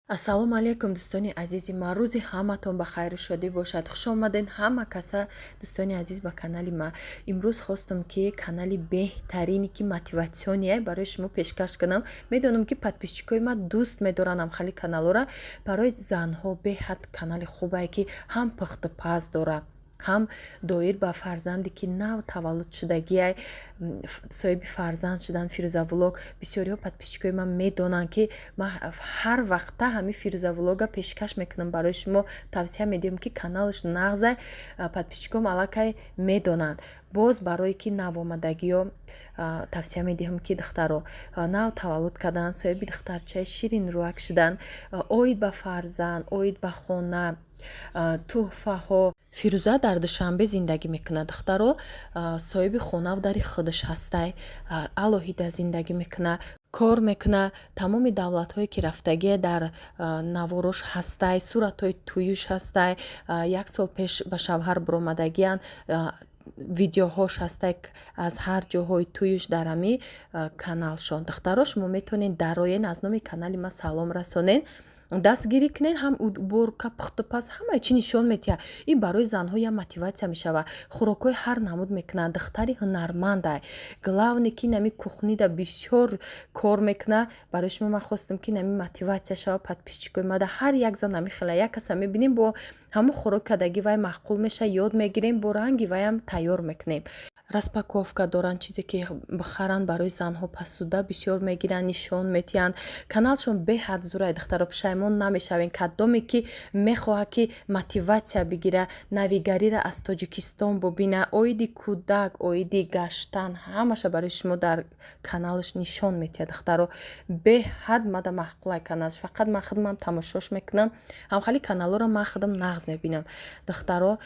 ассалому алайкум дӯстони азизи ма. Рӯзи ҳаматон ба хайру шодӣ бошад. хуш омаден ҳама каса дӯстони азиз ба канали ма. имрӯз хостам ки канали беҳтарини ки мотиватсионие барои шумо пешкаш кунам. медонам ки подписчикои ма дӯст медоранд амхали каналора. барои занҳо беҳад канали хубае ки ҳам пухтупаз дора, ҳам доир ба фарзанде ки нав таваллуд шудагиай соҳиби фарзанд шудан. Фирӯза влог бисёриҳо подписчикои ман медонанд ки ман ҳар вақта ҳамин Фирӯза влога пешкаш мекунам барои шумо, тавсия медиҳам ки каналаш нағзай. Подписчиком аллакай медонанд. боз барое ки навомадагиҳо тавсия медиҳам ки духтаро нав таваллуд кардан, соҳиби духтарчаи ширин рӯак шудан, оид ба фарзанд, оид ба хона, тӯҳфаҳо. фирӯза дар душанбе зиндагӣ мекунад духтаро, соҳиби хонаву дари худаш ҳастай, алоҳида зиндагӣ мекунад, кор мекунад. тамоми давлатҳое ки рафтагие дар наворош ҳастай, суратҳои тӯюш ҳастай, як сол пеш ба шавҳар биромадагиян, видеоҳош ҳастай аз ҳар ҷоҳои тӯюш дар ҳами каналшон. духтаро шумо метавонед дароен аз номи канали ма салом расонен, дастгирӣ кунен, ҳам уборка, пухтупаз, ҳамаи чӣ нишон медиҳад. ин барои занҳо як мотиватсия мешавад. хӯрокҳои ҳар намуд мекунад. духтари ҳунармандай. главне ки нами кухнида бисёр кор мекунад. барои шумо ман хостам ки нами мотиватсия шавад. подписчикои мада ҳар як зан нами хела як каса мебинем бо ҳамун хӯрок кадаги вай маъқул меша, ёд мегирем, бо ранги вайам тайёр мекунем. распаковка доранд, чизе ки бихаранд барои занҳо пасуда бисёр мегиранд, нишон метиҳанд. каналшон беҳад зурай духтаро, пушаймон намешавем. кадоме ки мехоҳад ки мотиватсия бигира, навигарира аз тоҷикистон бубина, оиди кӯдак, оиди гаштан, ҳамаша барои шумо дар каналаш нишон метиҳад духтаро. беҳад мада маъқулай каналш. фақат ман худам тамошош мекунам, ҳамхали каналора ман худам нағз мебинам. духтаро,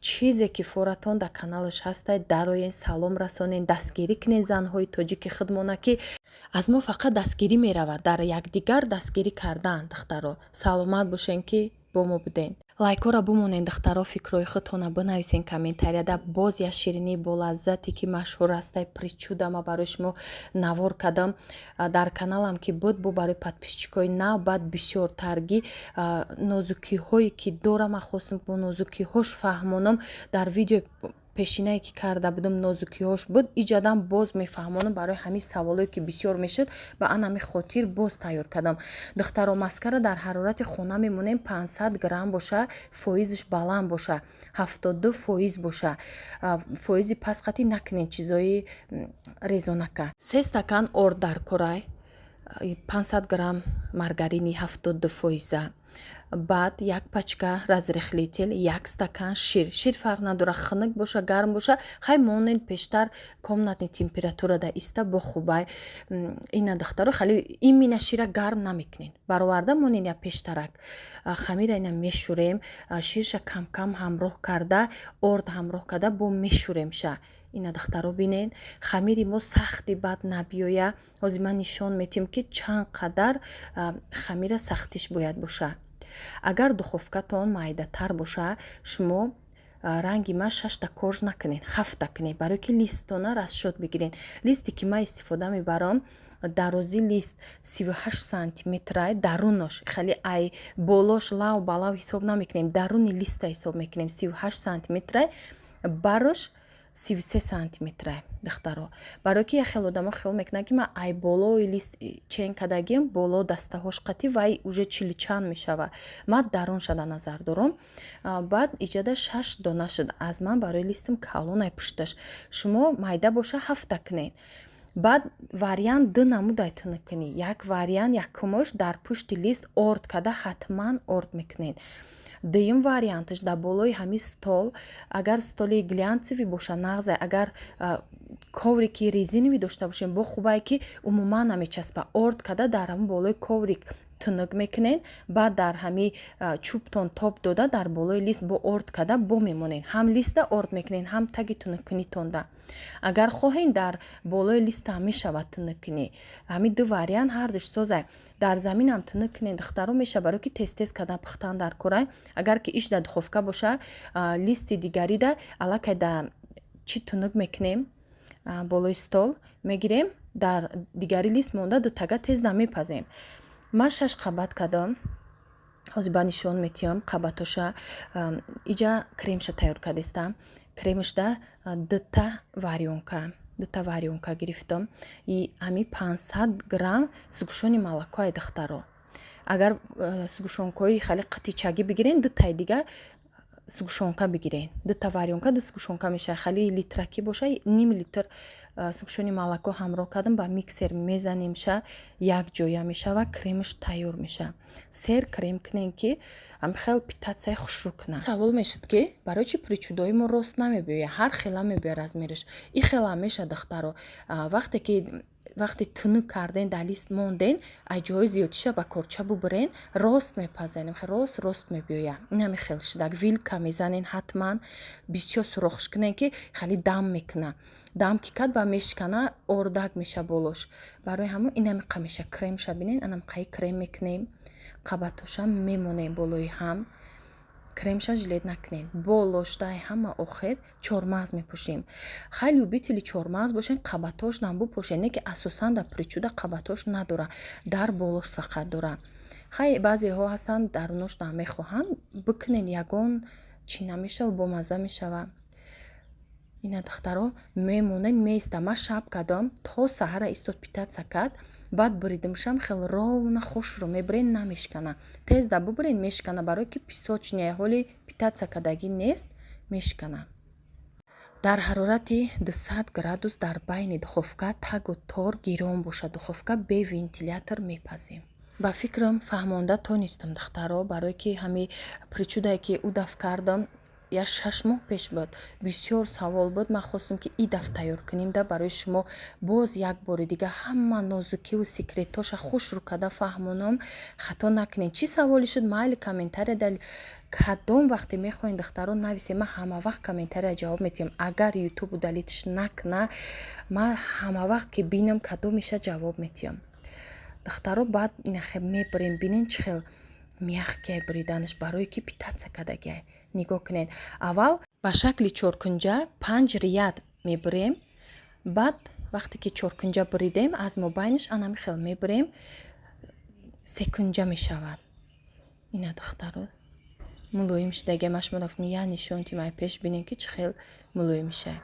чизе ки форатон дар каналаш ҳастай, дароен салом расонен, дастгирӣ кунен занҳои тоҷики худмона ки аз мо фақат дастгирӣ меравад, дар якдигар дастгирӣ кардан. духтаро, саломат бошен ки бо мо буден. лайкора бумонен духтаро, фикрҳои худтона бинависен комментарияда. боз як ширинии болаззате ки машҳур ҳастай причуда ма барои шумо навор кардам. дар каналам ки буд бо барои подписчикои нав баъд бисёртарги нозукиҳое ки дорам, ман хостам бо нозукиҳош фаҳмонам. дар видео пешинае ки карда будам нозукиҳош буд, иҷадан боз мефаҳмонам. барои ҳамин саволое ки бисёр мешуд ба анами хотир боз тайёр кардам. духтаро, маскара дар ҳарорати хона мемонем 500 грамм боша, фоизш баланд боша, 72% боша. фоизи паст қатӣ накунен чизои резонака. 3 стакан орд дар курай, 500 грамм маргарини 72%, баъд як пачка разрехлитель, як стакан шир фарқ надора, хунук боша, гарм боша, хай монен пештар комнатни температурада иста бо хубай. ина духтаро, хали ин мина шира гарм намекунен, бароварда монен я пештарак. хамира ина мешӯрем, ширша кам ҳамроҳ карда, орд ҳамроҳ карда бо мешӯремша. ина духтаро бинен, хамири мо сахти бад набиёя. ҳозир ман нишон метиҳам ки чанд қадар хамира сахтиш бояд боша. агар духовкатон майдатар боша, шумо ранги ма 6 корж накунен, 7 кунен, барое ки листона расшод бигирен. листе ки ман истифода мебарам, дарози лист 38 сантиметрай, дарунош хали ай болош лав балав ҳисоб намекунем, даруни листа ҳисоб мекунем. 38 сантиметрай, барош 33 сантиметрай духтаро. барое ки яхел одамо хиёл мекунанд ки ман ай болои лист чен кадагиам, боло дастаҳош қатӣ вай уже чиличанд мешавад. ман дарун шуда назар дорам. баъд иҷада 6 дона шуд. аз ман барои листам калонай пушташ. шумо майда боша 7 кунен. баъд вариант ду намудай тунук кунӣ. як вариант якумош дар пушти лист орд када ҳатман орд мекунед. дуюм варианташ дар болои ҳамин стол, агар столи глянцеви боша нағзай, агар коврики резиновӣ дошта бошем, бо хубае ки умуман намечаспа, орд када дар ҳамин болои коврик тунук мекунен. баъд дар ҳами чӯбтон тоб дода дар болои лист бо орд када бо мемонен. ҳам листа орд мекунен, ҳам таги тунуккунитонда. агар хоҳен дар болои листа ҳам мешавад тунук кунӣ. ҳамин ду вариант ҳардуш созай. дар заминам тунук кунен духтаро, меша барое ки тез кардан пухтан дар курай. агар ки иш дар духовка боша, листи дигарида аллакай дар чӣ тунук мекунем, болои стол мегирем, дар дигари лист монда ду тага тез да мепазем. ман 6 қабат кардам. ҳозир ба нишон метиҳам қабатоша иҷа кремша тайёр кардистам. Кремашда дута варёнка гирифтам. И ами 500 грамм сугушони молокои духтаро. Агар сугушонкои хеле қитичагӣ бигирен, дутаи дига сугушонка бигирен. Дута варёнка ду сугушонка мешавад. Хеле литракӣ боша, ним литр сугушони молоко ҳамроҳ кардам, ба миксер мезанимша, якҷоя мешавад, кремаш тайёр мешавад. Сер крем кунем ки ам хел питатсия хушрӯ кунад. Савол мешуд ки барои чи причудои мо рост намебиёяд? Ҳар хела мебиёяд размериш. И хела меша духтаро. Вақте тунук карден дар лист монден, аҷои зиёдиша ба корча бубурен, рост мепазанем, рост мебиёяд. Ин ҳами хел шудак. Вилка мезанен ҳатман, бисёр сурохш кунен ки хали дам мекуна. Дам ки кад ва мешкана, ордак меша болош. Барои ҳамон ин ҳами қамеша кремша бинен, анам қаи крем мекунем. Қабатоша мемонем болои ҳам. Кремша жилет накунед. Болошдаи ҳама охир чормағз мепӯшем. Хай любители чормағз бошен, қабатош нам бупошен, не ки асосан дар причуда қабатош надора, дар болош фақат дора. Хай баъзеҳо ҳастанд дарунош нам мехоҳанд, бикунен, ягон чӣ намешава, бомаза мешава. Ина духтаро мемонен, меиста. Ма шаб кардам то саҳара истод питатса кад, баъд буридамшам хел ровна хушрӯ мебурен, намешкана. Тезда бубурен мешкана, барое ки песочния ҳоли питатса кадагӣ нест, мешкана. Дар ҳарорати 200 градус дар байни духовка тагу тор гирён бошад. Духовка бе вентилятор мепазем. ба фикрам фаҳмонда тонистам духтаро, барое ки ҳами причудае ки удаф кардам, я 6 моҳ пеш буд. Бисёр савол буд. Ман хостам ки и даф тайёр кунем да барои шумо боз як бори дига ҳама нозукиву секретоша хушрӯ карда фаҳмонам. Хато накунед. Чӣ саволе шуд, майли комментария дал кадом вақте мехоҳед духтаро нависем. Ман ҳама вақт комментария ҷавоб метиҳам. Агар ютубу далитш накна, ман ҳама вақт ки бинам кадомиша ҷавоб метиҳам. Духтаро баъд инахе мебурем, бинен чӣ хел мягкие буриданаш, барое ки питатса кадагия. Нигоҳ кунед. Аввал ба шакли чоркунҷа 5 рияд мебурем. Баъд вақте ки чоркунҷа буридем, аз мобайниш анами хел мебурем, секунҷа мешавад. Ина духтаро мулоим шудагия. Ма шумо дафтам я нишон тимай пеш бинем ки чӣ хел мулоим мешавад.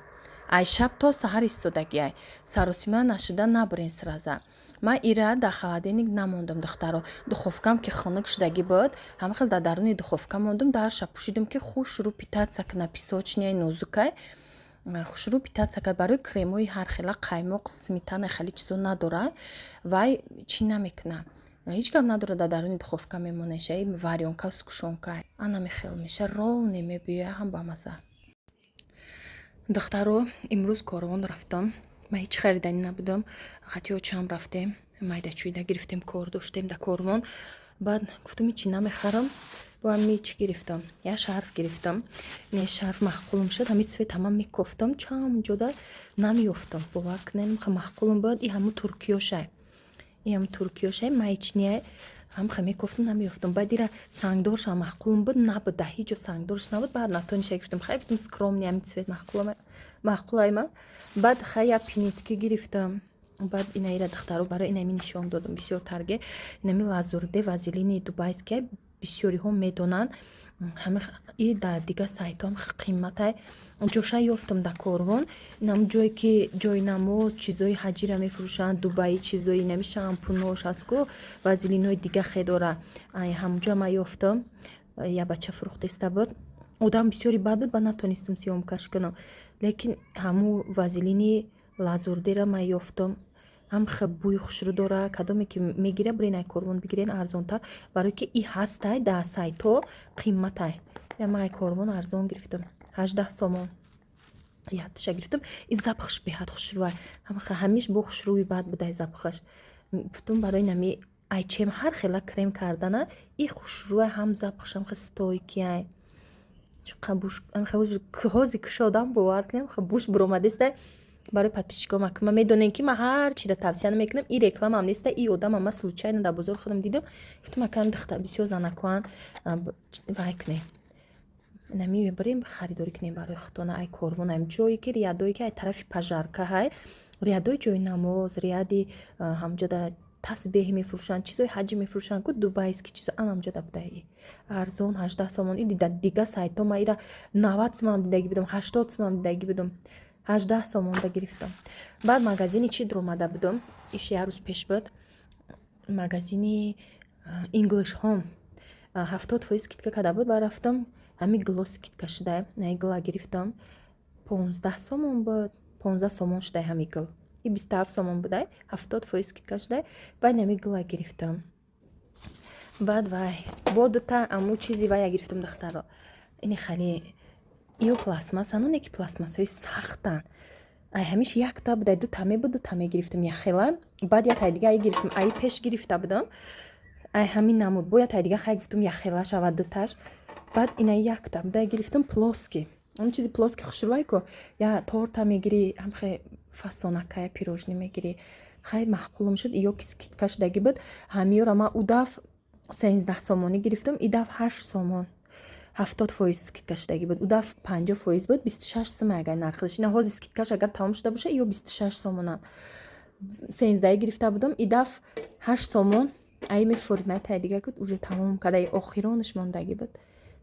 Ай шаб то саҳар истодагия. Саросима нашуда набурен сраза. Ма ира дар холодильник намондам духтаро. Духовкам ки хунук шудагӣ буд, ҳама хел дар даруни духовка мондам, дарша пӯшидам ки хушрӯ питатса куна, песочниаи нозукай хушрӯ питатса кад. Барои кремои ҳар хела қаймоқ, сметана хеле чизо надора, вай чӣ намекуна. Ҳеҷ гап надора, дар даруни духовка мемонеша. Варёнка сугушонка анами хел меша, ровне мебиёя, ҳам бамаза. Духтаро имрӯз корвон рафтам. Ман ҳеҷ хариданӣ набудам. Фақат ёчам рафтем, майдачӯида гирифтем, кор доштем дар корвон. Баъд гуфтам чӣ намехарам, бо ами чӣ гирифтам, я шарф гирифтам. Не шарф маҳқулам шуд, ҳами цвет ҳама мекофтам, чанд ҷода намеёфтам. Бовар кунед маҳқулам буд. И ҳамун туркиёшай майчния ҳамха мекофтам, намеёфтам. Баъд ира сангдорша маҳқулам буд, набуд, дар ҳеҷ ҷо сангдорш набуд. Баъд натониша гирифтам. Хай гуфтам скромни ами цвет маҳқулай ман. Баъд хай я пинитки гирифтам. Баъд ина ира духтаро барои инами нишон додам. Бисёр тарге инами лазурде вазелини дубайския бисёриҳо медонанд. ҳама и дар дига сайтҳо ҳам қимматай ҷоша ёфтам дар корвон. инам ҷое ки ҷои намоз, чизои ҳаҷира мефурӯшанд, дубаи чизои инами шампунош ҳастку, вазелинои дига хедора. ҳамонҷо ман ёфтам. Я бача фурӯхтиста буд. Одам бисёри бад буд, ба натонистам сиёмкаш кунам. Лекин ҳамун вазелини лазурдера ман ёфтам. ҳам хел бӯи хушрӯ дора. Кадоме ки мегира бурен ай корвон бигирен арзонтар, барое ки и ҳастай дар сайтҳо қимматай. Я ман ай корвон арзон гирифтам, 18 сомон. Ятша гирифтам. И запахш беҳад хушрӯай. ҳамиш бо хушрӯи бад будай запахаш. Гуфтам барои нами айчем ҳар хела крем кардана, и хушрӯай ҳам запахш ҳам хел стойкиай. ҳози кушодам бовар кунем, буш буромадеста. Барои подписчикам ма медонем ки ман ҳар чида тавсия намекунам. И рекламам неста. И одам ама случайно дар бозор худам дидам. Гуфтам акам духта бисёр занакоан вай кунем. Нами мебарем харидорӣ кунем барои худона. Ай корвон ам ҷое ки рядое ки ай тарафи пажарка ҳай. Рядои ҷои намоз, ряди ҳамҷода тасбеҳ мефурӯшанд, чизои ҳаҷм мефурӯшанд, ку дубайский чизо анамҷода будаи арзон 18 сомон. И дига сайто ма ира 90 сомон дидаги будам, 80 сомон дидаги будам, 18 сомонда гирифтам. Баъд магазини чӣ омада будам, иш як рӯз пеш буд, магазини English Home 70% скидка карда буд. Баъд рафтам ҳами гло скидка шуда, гла гирифтам, 15 сомон буд, 15 сомон шуда ҳами гл. И 27 сомон будай, 70% скидка шуда. Баъд ҳами гла гирифтам. баъд вай бо дута аму чизи вая гирифтам духтаро. Ини хали иё пластмасса, ну не ки пластмассаҳои сахтан. Ай ҳамиш якта будай, дута мебуд, дута мегирифтам яхела. Баъд ятай дига ай гирифтам, ай пеш гирифта будам. Ай ҳамин намуд, бо ятай дига хай гуфтам яхела шава дуташ. Баъд ина якта будай гирифтам плоский. Ам чизи плоский хушрувай ко я торта мегири, ам хай фасонакая пирожни мегири. Хай маъқулам шуд, иё ки скидка шудаги буд. Ҳамиёра ма удаф 13 сомонӣ гирифтам, идаф 8 сомон. 70% скидка шудаги буд. Удаф 50% буд, 26 сом агар нархидаш. Ина ҳози скидкаш агар тамом шуда боша, иё 26 сомонан. 13 гирифта будам, идаф 8 сомон. Ай мефурмай тай дига гуд уже тамом кадай охиронаш мондаги буд.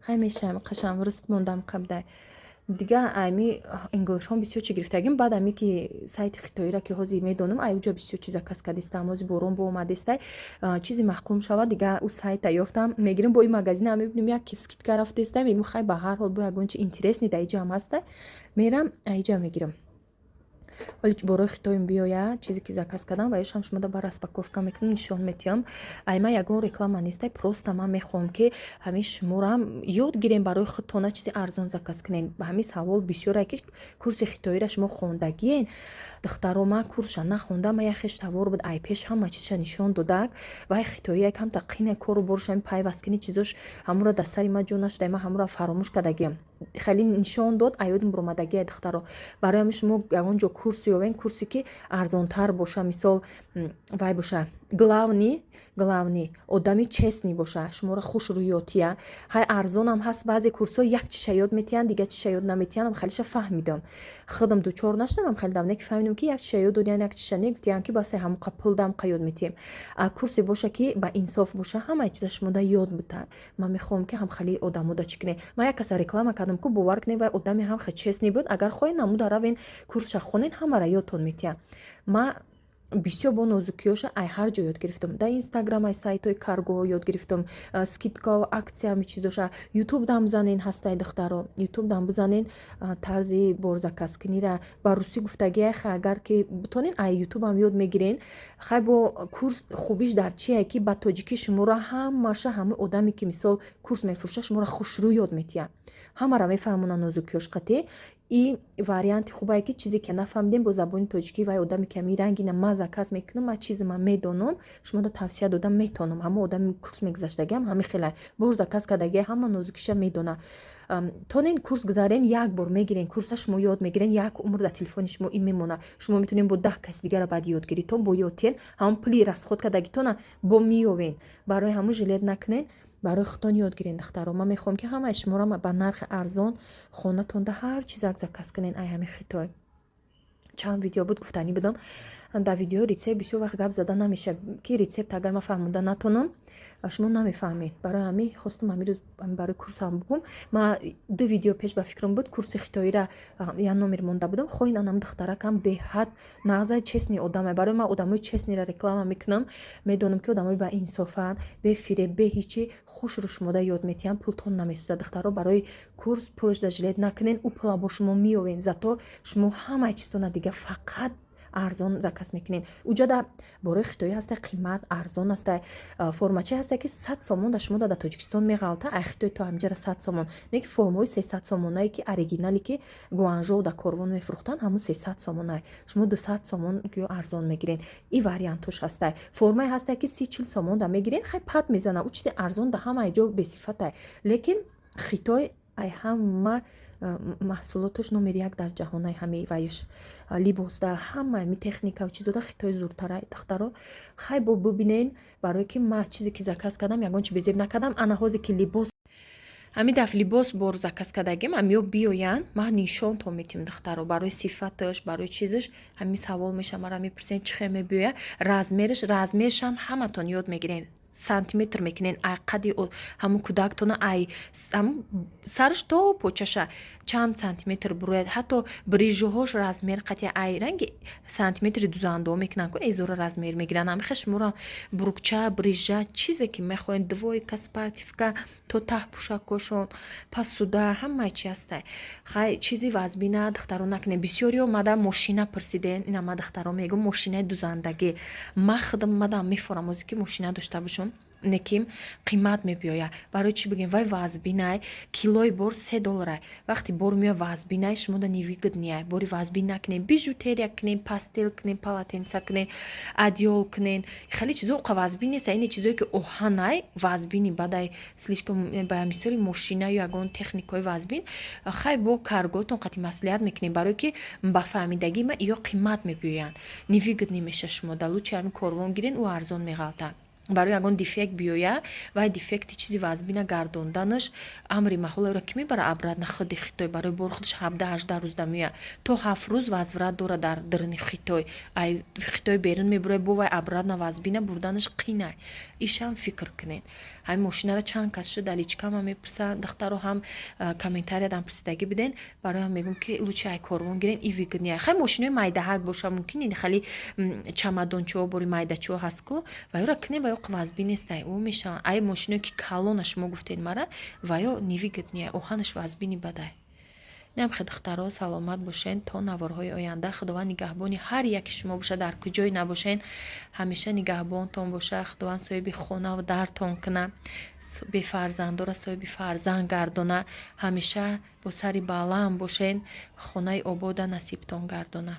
Хай мешам қашам руст мондам қабдай. Дига айми English Home бисёр чи гирифтагим. Баъд ами ки сайти хитоира ки ҳозир медонам, ай уҷа бисёр чиза каскадистам, ҳозир борон бо омадистай, чизи маъқул шавад, дига у сайта ёфтам, мегирам бо ин магазин ам мебинам як скидка рафтаистай, мегирам хай ба ҳар ҳол бо ягон чи интересни да иҷа ам ҳастай, мерам айҷа мегирам. Вале борои хитоим биёя, чизе ки заказ кардам ва ёшам шумода ба распаковка мекунам, нишон метиҳам. Ай ман ягон реклама нестай, просто ман мехоҳам ки ҳамин шуморам ёд гирем барои худтона чизи арзон заказ кунем. Ба ҳамин савол бисёра ки курси хитоира шумо хондагиен. Духтаро ман курсша нахондам, ман яхеш тавор буд, ай пеш ҳама чизша нишон додак. Вай хитоия якам тақина кору боршам пайвасткини чизош ҳамура да сари ман ҷо нашуда, ман ҳамура фаромӯш кардагиам. Хеле нишон дод, аёдим буромадагия духтаро. Барои ҳамин шумо ягон ҷо курс ёвен, курсе ки арзонтар боша, мисол вай боша главни одами честни боша, шуморо хуш рӯётия. Ҳай арзонам ҳаст, баъзе курсҳо як чиша ёд метиҳанд, дига чиша ёд наметиҳанд, халиша фаҳмидам. Худам дучор наштам, хеле давне ки фаҳмидам ки як чиша ёд додиян, як чиша не гуфтиян ки басе ҳамуқа пулдам қа ёд метиҳем. А курсе боша ки ба инсоф боша, ҳамаи чиза шумода ёд бута. Ман мехоҳам ки ҳам хеле одамода чӣ кунем. Ман як каса реклама кардам ку бовар кунед, вай одами ҳам хеле честни буд. Агар хоҳед намуда равен курсша хонед, ҳамара ёдтон метиҳад. Ман бисёр бо нозукиёша ай ҳар ҷо ёд гирифтам. Да Инстаграм ай сайтҳои каргоҳо ёд гирифтам, скидка, аксия ҳами чизоша. Ютуб дам бизанен ҳастай духтаро. Ютуб дам бизанен тарзи борзакаскунира ба русӣ гуфтагия, хай агар ки бутонен ай ютубам ёд мегирен. Хай бо курс хубиш дар чие ки ба тоҷикӣ шуморо ҳамаша ҳамаи одаме ки мисол курс мефурӯша шуморо хушрӯ ёд метиҳад. Ҳамара мефаҳмона нозукиёш қати. И варианти хубае ки чизе ки нафаҳмидем бо забони тоҷикӣ вай одаме ки ҳами рангина ма заказ мекунам, ма чизе ман медонам, шумода тавсия додам метонам. Ҳама одами курс мегузаштагиам ҳами хеле бор заказ кардагия ҳама нозукиша медона. Тонен курс гузарен, як бор мегирен, курса шумо ёд мегирен, як умр дар телефони шумо ин мемона. Шумо метонем бо 10 каси дигара баъд ёдгирӣ, то бо ёдтиен ҳамон пули расход кардагитона бо миёвен. Барои ҳамун жилет накунен, барои худтон ёд гирен духтаро. Ман мехоҳам ки ҳамаи шуморо ба нархи арзон хонатонда ҳар чизак заказ кунен. Ай ҳами хитой чанд видео буд гуфтанӣ будам. Дар видео рецепт бисёр вақт гап зада намеша ки рецепт агар ман фаҳмода натонам, шумо намефаҳмед. Барои ҳамин хостам ҳамин рӯз барои курсам бугум. Ман 2 видео пеш ба фикрам буд, курси хитоира я номер монда будам. Хоҳин анам духтаракам беҳад нағзай честни одаме. Барои ман одамои честниро реклама мекунам. Медонам ки одамои ба инсофанд, бе фиреб, бе ҳичи хушрӯ шумода ёд метиҳанд, пултон намесӯзад. духтаро барои курс пулашда жилет накунен, у пула бо шумо миёвен. Зато шумо ҳамаи чизтона дига фақат арзон заказ мекунен. Уҷада борои хитоӣ ҳастай қимат арзон ҳастай. Формаче ҳастай ки 100 сомон да шумо да Тоҷикистон меғалта, ай хитои то ҳамҷара 100 сомон. Не ки формаи 300 сомонае ки оригинали ки Гуанжоу да Корвон мефурӯхтанд, ҳамун 300 сомонае. Шумо 200 сомон гӯё арзон мегирен. И вариантуш ҳастай. Формае ҳастай ки 30-40 сомон да мегирен, хай пат мезана. У чизи арзон да ҳамаи ҷо бесифатай. Лекин хитой ай ҳама маҳсулоташ номери 1 дар ҷаҳон, ай ҳами вайш либос да ҳамаи техника ва чизода хитой зуртара духтаро. Хай бо бубинен, барое ки ма чизе ки заказ кардам ягон чи безеб накардам. Ана ҳозе ки либос ҳамин дафъ либос бор заказ кардагим ҳам ё биёянд ман нишонтон метим духтаро барои сифаташ барои чизаш ҳамин савол мешам мара мепурсен чӣ хел мебиёяд размерашам ҳаматон ёд мегирен сантиметр мекунен ай қади ҳамун кӯдактона ай ҳамун сараш то почаша чанд сантиметр бурояд ҳатто брижуҳош размер қати ай ранги сантиметри дузандо мекунанд ку эзора размер мегиранд ҳамиха шуморам бурукча брижа чизе ки мехоҳед двойка спартивка то таҳ пушакошон пасуда ҳамаи чи ҳастай хай чизи вазбина духтаро накунед бисёри омада мошина пурсиден ина ма духтаро мегум мошинаи дузандагӣ мадам мефаромӯзӣ ки мошина дошта бошон неким қимат мебиёя барои чӣ бигем вай вазбинай килои бор $3 вақти бор меоя вазбинай шумо да невигиднияй бори вазбина кунен бижутерия кунен пастел кунен палатенца кунен адиол кунен хеле чизо оқа вазбин неста ин чизое ки оҳанай вазбини бадай слишком ба мисоли мошина ё ягон техникаи вазбин хай бо карготон қати маслиҳат мекунем барое ки ба фаҳмидагӣ ма иё қимат мебиёянд невигидни меша шумо да лучи ҳамин корвон гирен ӯ арзон меғалта барои ягон дефект биёя вай дефекти чизи вазбина гардонданаш амри маҳола ӯро ки мебара абрад на худи хитой барои бори худаш 17-18 рӯз да меоя то 7 рӯз возврат дора дар дирни хитой ай хитой берун мебуроя бо вай абрад на вазбина бурданаш қинай ишам фикр кунен ҳамин мошинара чанд кас шуда личкама мепурсанд духтаро ҳам комментариядам пурсидагӣ биден барои ҳам мегум ки лучи ай корвон гирен и вигния хай мошинои майдаҳак боша мумкин ин хали чамадончао бори майдачао ҳаст ку вайро кунен вай вазбин нестай ӯ мешаванд ай мошиное ки калона шумо гуфтед мара ваё невигидния оҳанаш вазбини бадай ням хе духтаро саломат бошен то наворҳои оянда худованд нигаҳбони ҳар яки шумо боша дар куҷое набошен ҳамеша нигаҳбонтон боша худованд соҳиби хонаву дартон куна бефарзандора соҳиби фарзанд гардона ҳамеша бо сари баланд бошен хонаи обода насибтон гардона.